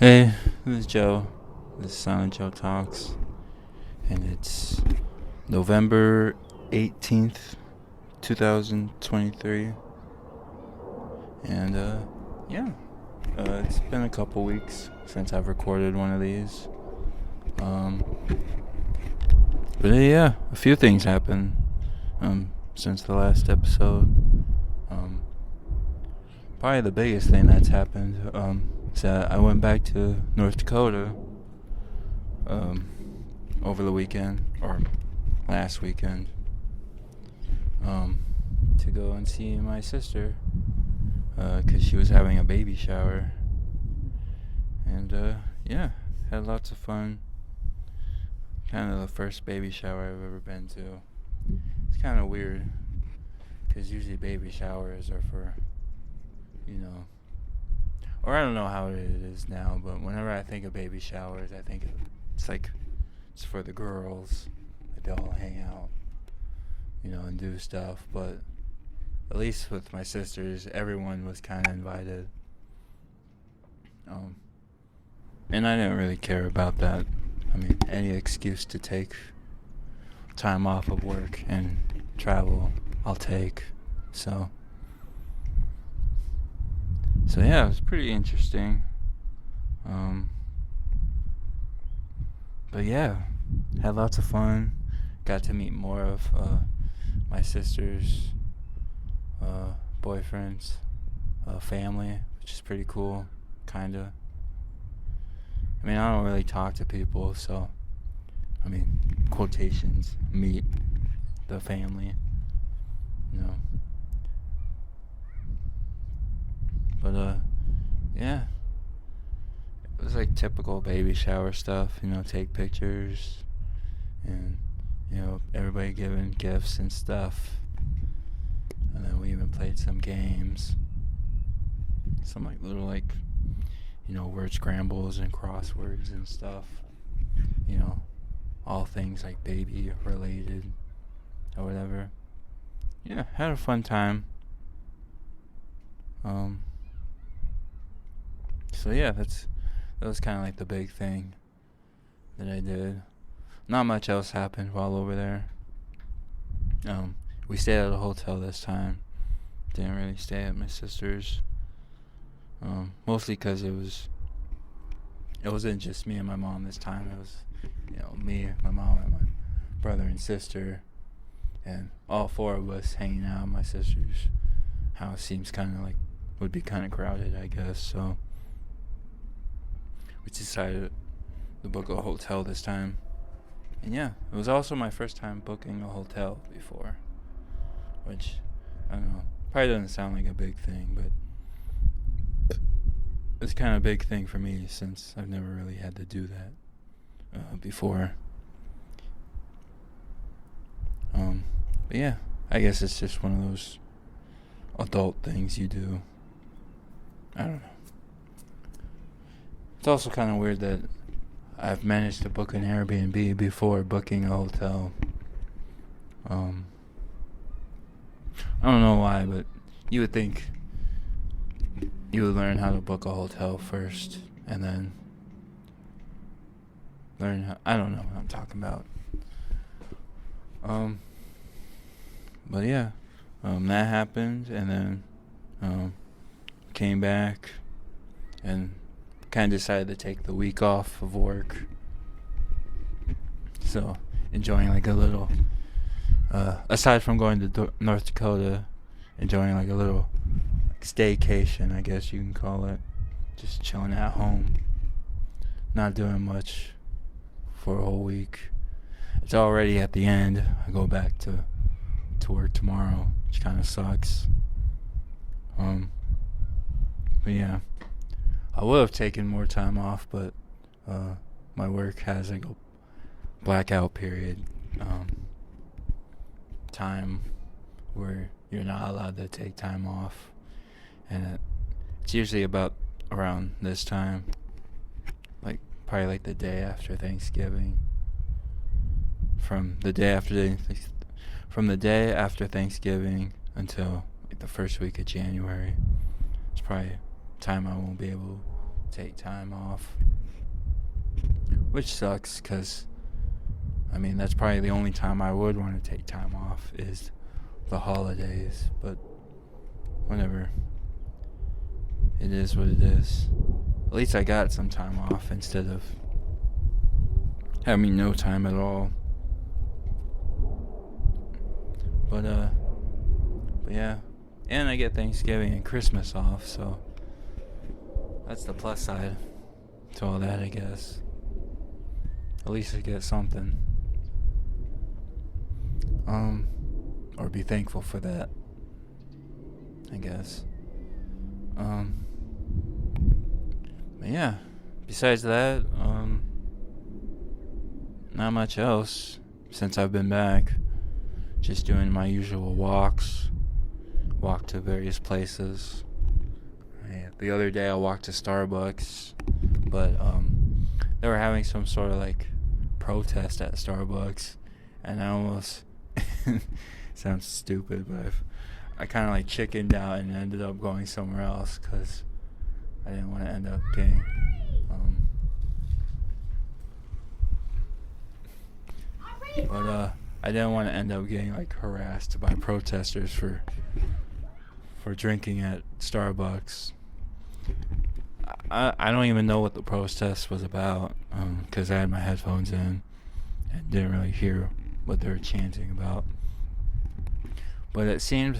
Hey, this is Joe. This is Silent Joe Talks, and it's November 18th, 2023. And, yeah, it's been a couple weeks since I've recorded one of these. Um, but yeah, a few things happened, since the last episode. Probably the biggest thing that's happened, is that I went back to North Dakota, over the weekend, or last weekend, to go and see my sister, 'cause she was having a baby shower, and, yeah, had lots of fun. Kind of the first baby shower I've ever been to. It's kind of weird, 'cause usually baby showers are for, or I don't know how it is now, but whenever I think of baby showers, I think it's like, it's for the girls, like they all hang out, and do stuff, but at least with my sisters, everyone was kind of invited, and I didn't really care about that. I mean, any excuse to take time off of work and travel, I'll take, so yeah, it was pretty interesting. But yeah, had lots of fun. Got to meet more of my sister's boyfriend's family, which is pretty cool, kinda. I mean, I don't really talk to people, so, I mean, quotations, meet the family, But, yeah, it was like typical baby shower stuff, take pictures, and, everybody giving gifts and stuff. And then we even played some games. Some little word scrambles and crosswords and stuff. All things like baby related or whatever. Yeah, had a fun time. So yeah, that was kind of like the big thing that I did. Not much else happened while over there. We stayed at a hotel this time. Didn't really stay at my sister's. Mostly because it wasn't just me and my mom this time. It was, me, my mom, and my brother and sister, and all four of us hanging out at my sister's house. Seems kind of would be kind of crowded, I guess. So we decided to book a hotel this time. And yeah, it was also my first time booking a hotel before, which, I don't know, probably doesn't sound like a big thing, but it's kind of a big thing for me since I've never really had to do that before. But yeah, I guess it's just one of those adult things you do. I don't know. It's also kind of weird that I've managed to book an Airbnb before booking a hotel. I don't know why, but you would think you would learn how to book a hotel first, and then learn how, I don't know what I'm talking about. But yeah, that happened, and then, came back, and kind of decided to take the week off of work. So, enjoying a little, aside from going to North Dakota, enjoying a little staycation, I guess you can call it. Just chilling at home. Not doing much for a whole week. It's already at the end. I go back to work tomorrow, which kind of sucks. But yeah, I would have taken more time off, but my work has a blackout period, time where you're not allowed to take time off, and it's usually about around this time, probably the day after Thanksgiving. From the day after Thanksgiving until the first week of January. It's probably time I won't be able take time off, which sucks because I mean that's probably the only time I would want to take time off is the holidays, but whatever. It is what it is. At least I got some time off instead of having no time at all. But yeah. And I get Thanksgiving and Christmas off, so that's the plus side to all that, I guess. At least I get something. Or be thankful for that, I guess. But yeah, besides that, not much else since I've been back. Just doing my usual walks. Walk to various places. The other day I walked to Starbucks, but they were having some sort of like protest at Starbucks, and I almost sounds stupid, but I kind of like chickened out and ended up going somewhere else because I didn't want to end up getting I didn't want to end up getting like harassed by protesters for drinking at Starbucks. I don't even know what the protest was about because I had my headphones in and didn't really hear what they were chanting about. But it seemed,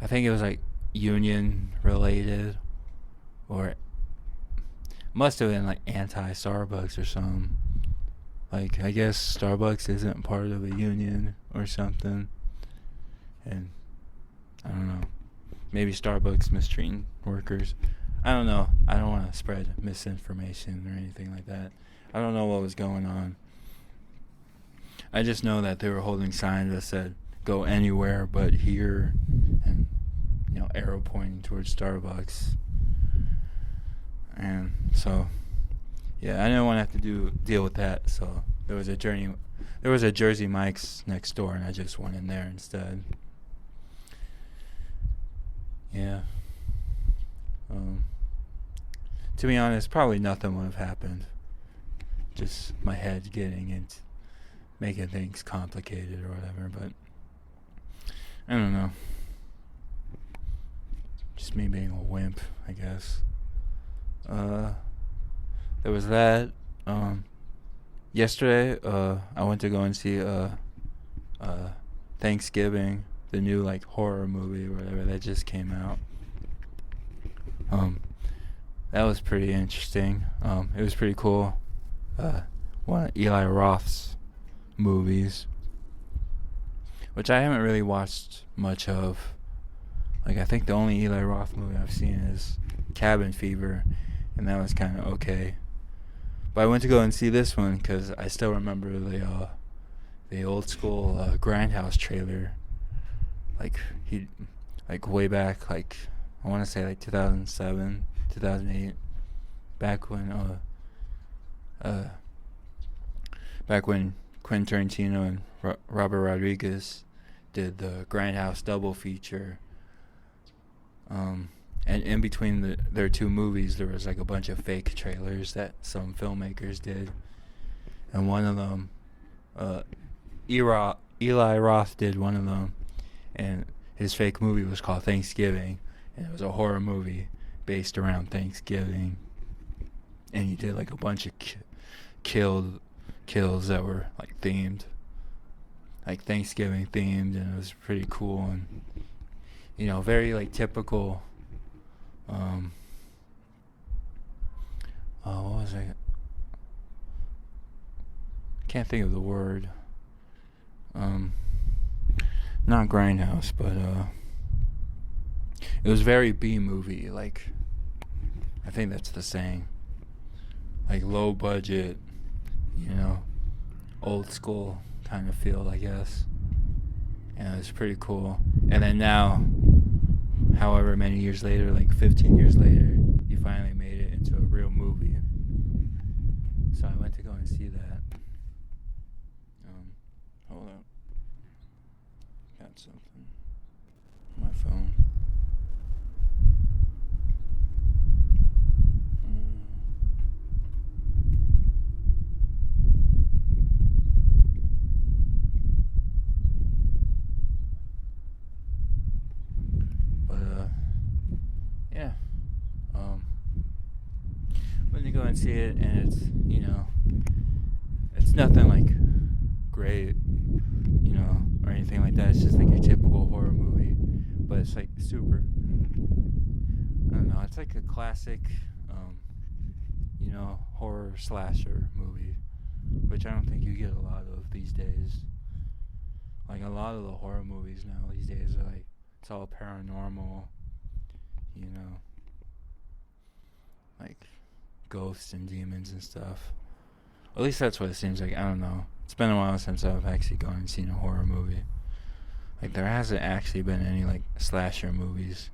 I think it was like union related, or must have been like anti-Starbucks or something. Like, I guess Starbucks isn't part of a union or something. And I don't know. Maybe Starbucks mistreating workers. I don't know. I don't want to spread misinformation or anything like that. I don't know what was going on. I just know that they were holding signs that said, "Go anywhere but here," and, arrow pointing towards Starbucks. And so, yeah, I didn't want to have to deal with that. So there was a Jersey Mike's next door, and I just went in there instead. Yeah. To be honest, probably nothing would have happened. Just my head getting into making things complicated or whatever, but I don't know. Just me being a wimp, I guess. There was that. Yesterday, I went to go and see Thanksgiving, the new like horror movie or whatever that just came out. That was pretty interesting. It was pretty cool. One of Eli Roth's movies, which I haven't really watched much of. Like, I think the only Eli Roth movie I've seen is Cabin Fever, and that was kind of okay. But I went to go and see this one because I still remember the old school Grindhouse trailer. Like way back, like I want to say like 2007, 2008, back when Quentin Tarantino and Robert Rodriguez did the Grindhouse double feature. And in between their two movies, there was like a bunch of fake trailers that some filmmakers did. And one of them, Eli Roth did one of them, and his fake movie was called Thanksgiving, and it was a horror movie based around Thanksgiving. And he did like a bunch of kills that were like themed, like Thanksgiving themed, and it was pretty cool and very like typical. What was I? Can't think of the word. Not Grindhouse, but it was very B movie. Like, I think that's the saying. Like low budget, old school kind of feel, I guess. And it was pretty cool. And then now, however many years later, like 15 years later, he finally made it into a real movie. So I went to go and see that. Hold up. Got something on my phone. and see it, and it's, it's nothing like great, or anything like that. It's just like your typical horror movie, but it's like super, I don't know, it's like a classic, horror slasher movie, which I don't think you get a lot of these days. Like, a lot of the horror movies now these days are like, it's all paranormal, like ghosts and demons and stuff. At least that's what it seems like. I don't know. It's been a while since I've actually gone and seen a horror movie. Like, there hasn't actually been any like slasher movies,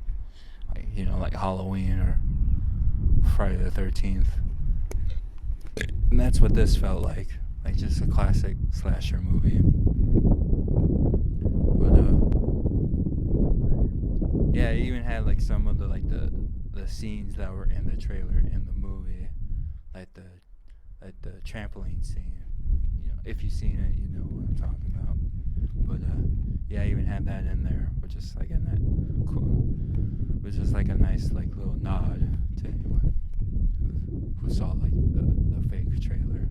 like, like Halloween or Friday the 13th. And that's what this felt like just a classic slasher movie. But yeah, it even had like some of the scenes that were in the trailer in the movie, like the trampoline scene. If you've seen it, you know what I'm talking about. But yeah, I even had that in there, which is like a nice like little nod to anyone who saw like the fake trailer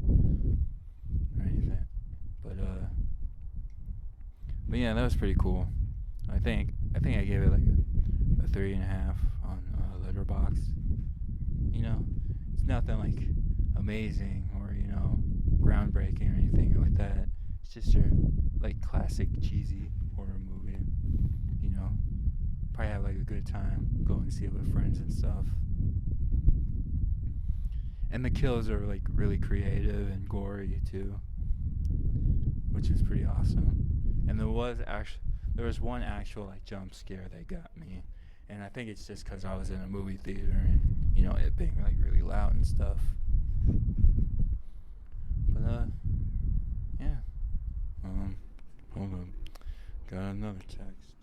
or anything. But yeah, that was pretty cool. I think I gave it like a 3.5 on Letterboxd. It's nothing like amazing or groundbreaking or anything like that. It's just your like classic cheesy horror movie. Probably have like a good time, go and see it with friends and stuff. And the kills are like really creative and gory too, which is pretty awesome. And there was one actual like jump scare that got me, and I think it's just because I was in a movie theater and it being like really loud and stuff. But yeah. Hold on. Got another text.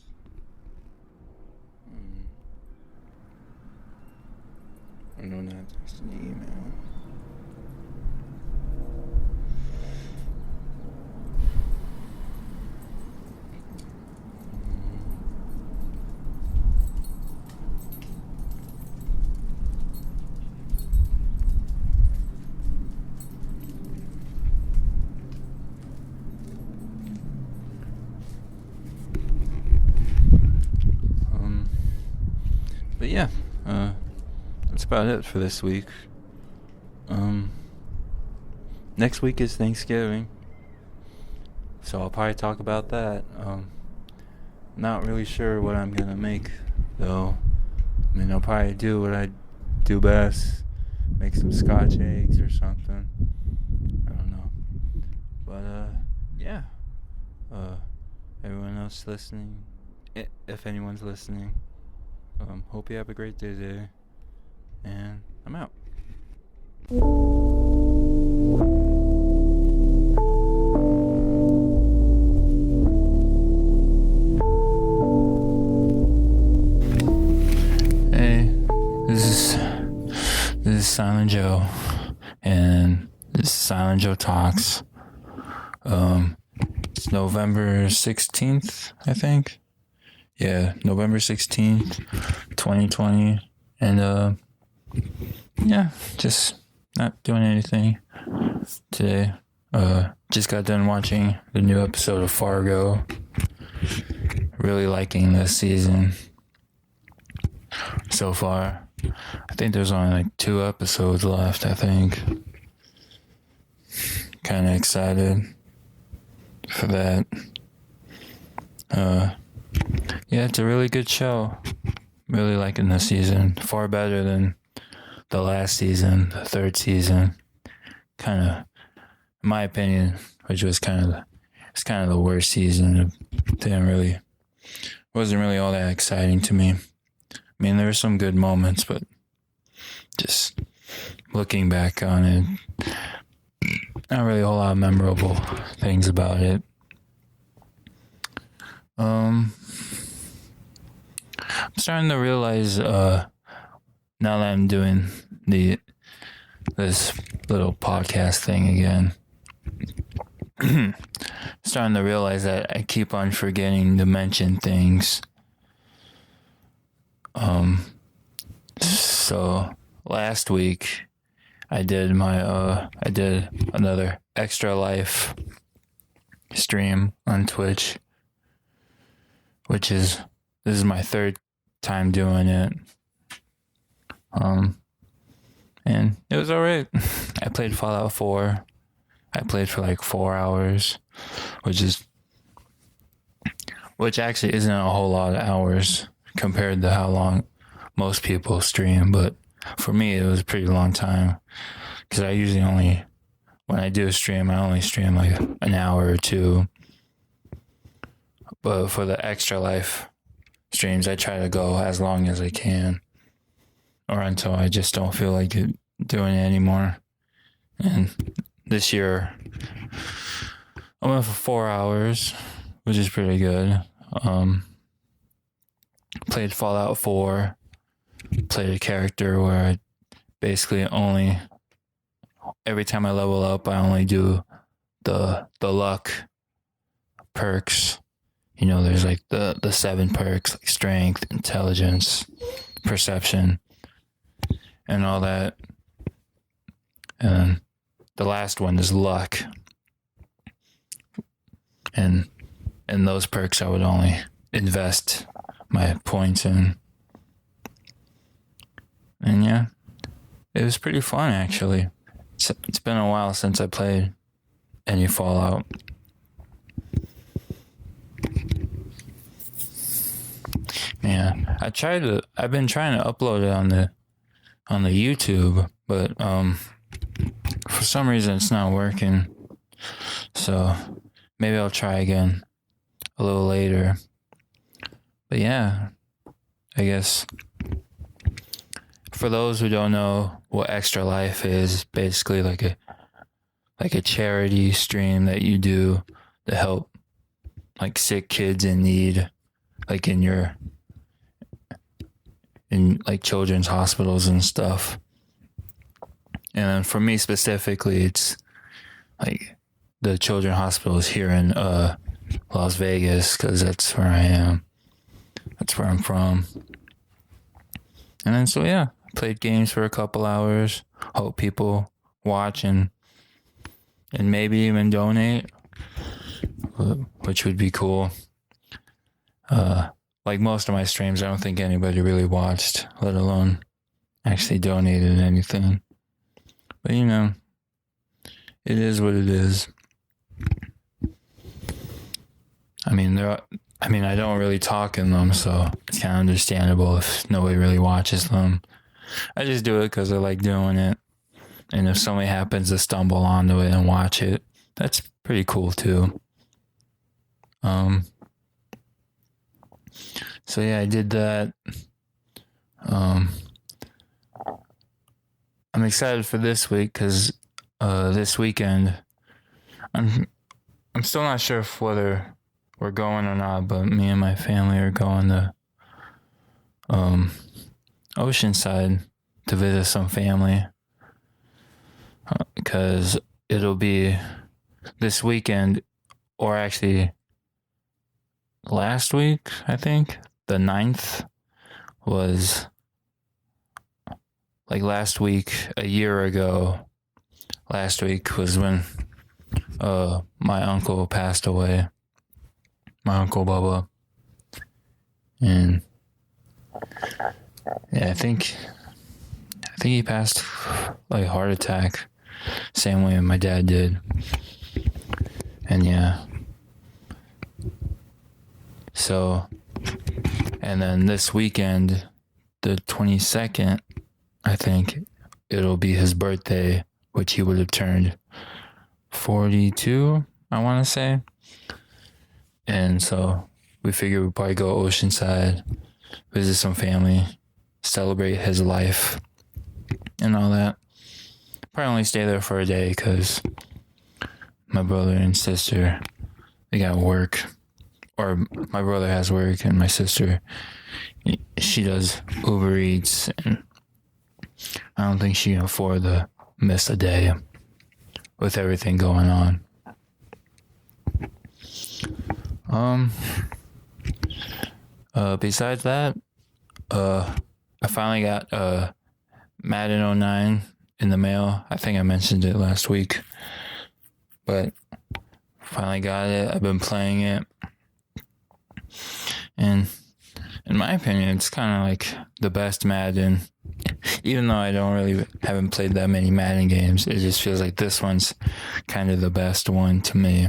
I know not text, an email. But yeah, that's about it for this week. Next week is Thanksgiving, so I'll probably talk about that. Not really sure what I'm gonna make, though. I mean, I'll probably do what I do best, make some Scotch eggs or something. I don't know. But yeah. Everyone else listening, if anyone's listening, hope you have a great day today, and I'm out. Hey, this is Silent Joe, and this is Silent Joe Talks. It's November 16th, I think. Yeah, November 16th, 2020. And, yeah, just not doing anything today. Just got done watching the new episode of Fargo. Really liking this season so far. I think there's only like 2 episodes left, I think. Kind of excited for that. Yeah, it's a really good show. Really liking this season. Far better than the last season, the 3rd season. Kind of, in my opinion, which was kind of the worst season. It wasn't really all that exciting to me. I mean, there were some good moments, but just looking back on it, not really a whole lot of memorable things about it. I'm starting to realize, now that I'm doing this little podcast thing again, starting to realize that I keep on forgetting to mention things. So last week I did another Extra Life stream on Twitch, this is my third time doing it. And it was alright. I played Fallout 4. I played for like 4 hours, which actually isn't a whole lot of hours compared to how long most people stream, but for me it was a pretty long time, because I usually when I do a stream, I only stream like an hour or two. But for the Extra Life streams, I try to go as long as I can, or until I just don't feel like doing it anymore. And this year, I went for 4 hours, which is pretty good. Played Fallout 4, played a character where I basically every time I level up, I only do the luck perks. There's like the 7 perks, like strength, intelligence, perception, and all that. And the last one is luck. And those perks I would only invest my points in. And yeah, it was pretty fun actually. It's been a while since I played any Fallout. Yeah, I've been trying to upload it on the YouTube, but for some reason it's not working. So maybe I'll try again a little later. But yeah, I guess for those who don't know what Extra Life is, basically like a charity stream that you do to help like sick kids in need, like in like children's hospitals and stuff. And then for me specifically, it's like the children's hospitals here in Las Vegas, because that's where I am. That's where I'm from. And then so yeah, played games for a couple hours. Hope people watch and maybe even donate, which would be cool. Like most of my streams, I don't think anybody really watched, let alone actually donated anything. But it is what it is. I don't really talk in them, so it's kind of understandable if nobody really watches them. I just do it because I like doing it. And if somebody happens to stumble onto it and watch it, that's pretty cool too. So yeah, I did that. I'm excited for this week because this weekend, I'm still not sure whether we're going or not, but me and my family are going to Oceanside to visit some family, because it'll be this weekend, or actually last week, I think. The 9th was like last week, a year ago. Last week was when my uncle passed away. My Uncle Bubba. And yeah, I think he passed like heart attack, same way my dad did. And yeah. So, and then this weekend, the 22nd, I think it'll be his birthday, which he would have turned 42, I want to say. And so we figured we'd probably go Oceanside, visit some family, celebrate his life and all that. Probably only stay there for a day because my brother and sister, they got work. Or my brother has work, and my sister, she does Uber Eats, and I don't think she can afford to miss a day with everything going on. Besides that, I finally got Madden 09 in the mail. I think I mentioned it last week, but finally got it. I've been playing it, and in my opinion, it's kind of like the best Madden. Even though I haven't played that many Madden games, it just feels like this one's kind of the best one to me.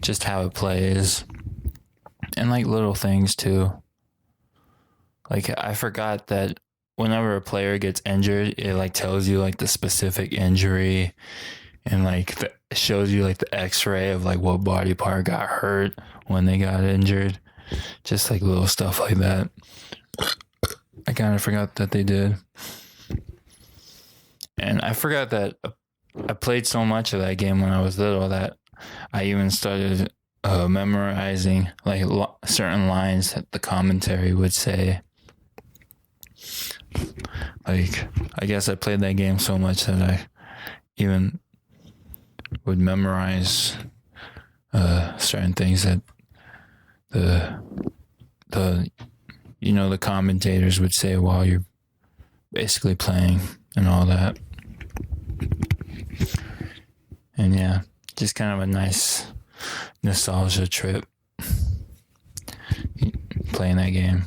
Just how it plays, and like little things too. Like I forgot that whenever a player gets injured, it like tells you like the specific injury, and like it shows you like the X-ray of like what body part got hurt when they got injured. Just like little stuff like that. I kind of forgot that they did. And I forgot that I played so much of that game when I was little that I even started memorizing like certain lines that the commentary would say. Like, I guess I played that game so much that I even would memorize certain things that the commentators would say while you're basically playing and all that. And yeah, just kind of a nice nostalgia trip playing that game.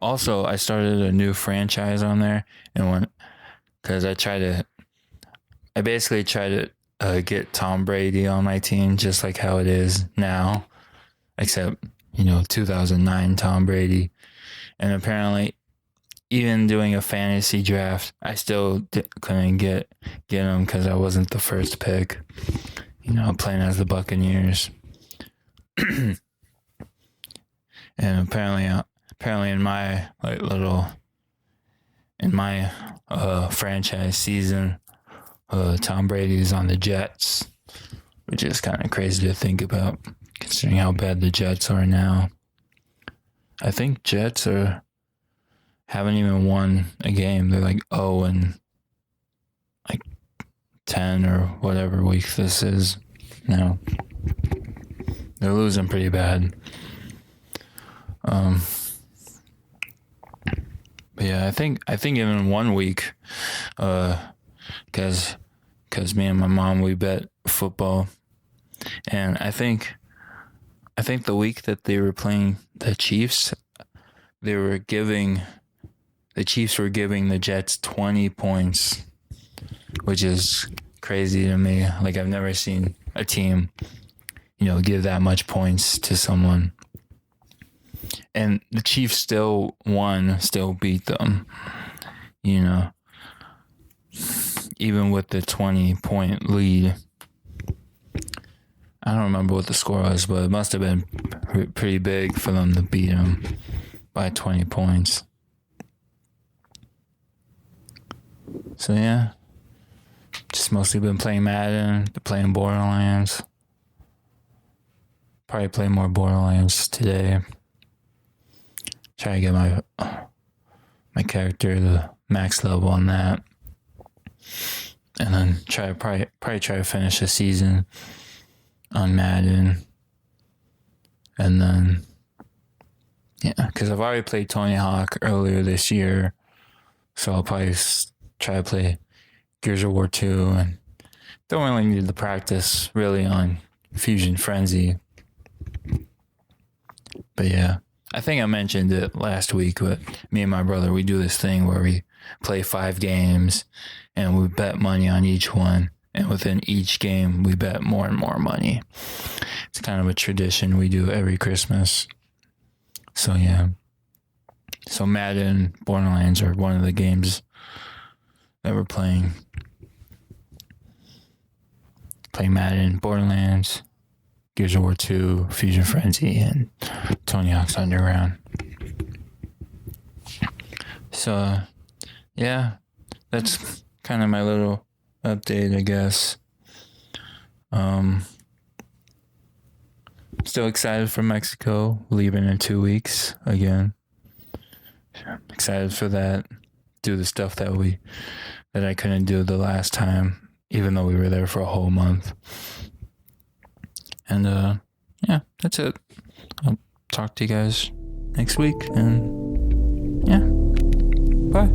Also, I started a new franchise on there, and because I basically tried to get Tom Brady on my team, just like how it is now, except 2009 Tom Brady. And apparently, even doing a fantasy draft, I still couldn't get him because I wasn't the first pick. Playing as the Buccaneers. And apparently in my franchise season, Tom Brady's on the Jets, which is kind of crazy to think about, considering how bad the Jets are now. I think Jets haven't even won a game. They're like 0-10 or whatever week this is now. They're losing pretty bad. But yeah, I think even 1 week, because me and my mom, we bet football, and I think the week that they were playing the Chiefs, the Chiefs were giving the Jets 20 points, which is crazy to me. Like, I've never seen a team, give that much points to someone. And the Chiefs still beat them, even with the 20-point lead. I don't remember what the score was, but it must have been pretty big for them to beat them by 20 points. So yeah, just mostly been playing Madden, playing Borderlands. Probably play more Borderlands today. Try to get my character the max level on that, and then probably try to finish the season on Madden, and then because I've already played Tony Hawk earlier this year, so I'll probably try to play Gears of War 2, and don't really need to practice really on Fusion Frenzy. But yeah, I think I mentioned it last week, but me and my brother, we do this thing where we play 5 games and we bet money on each one. And within each game, we bet more and more money. It's kind of a tradition we do every Christmas. So yeah. So Madden, Borderlands are one of the games that we're playing. Play Madden, Borderlands, Gears of War 2, Fusion Frenzy, and Tony Hawk's Underground. So, yeah, that's kind of my little update, I guess. Still excited for Mexico, leaving in 2 weeks again. Excited for that. Do the stuff that I couldn't do the last time, even though we were there for a whole month. And yeah, that's it. I'll talk to you guys next week, and yeah, bye.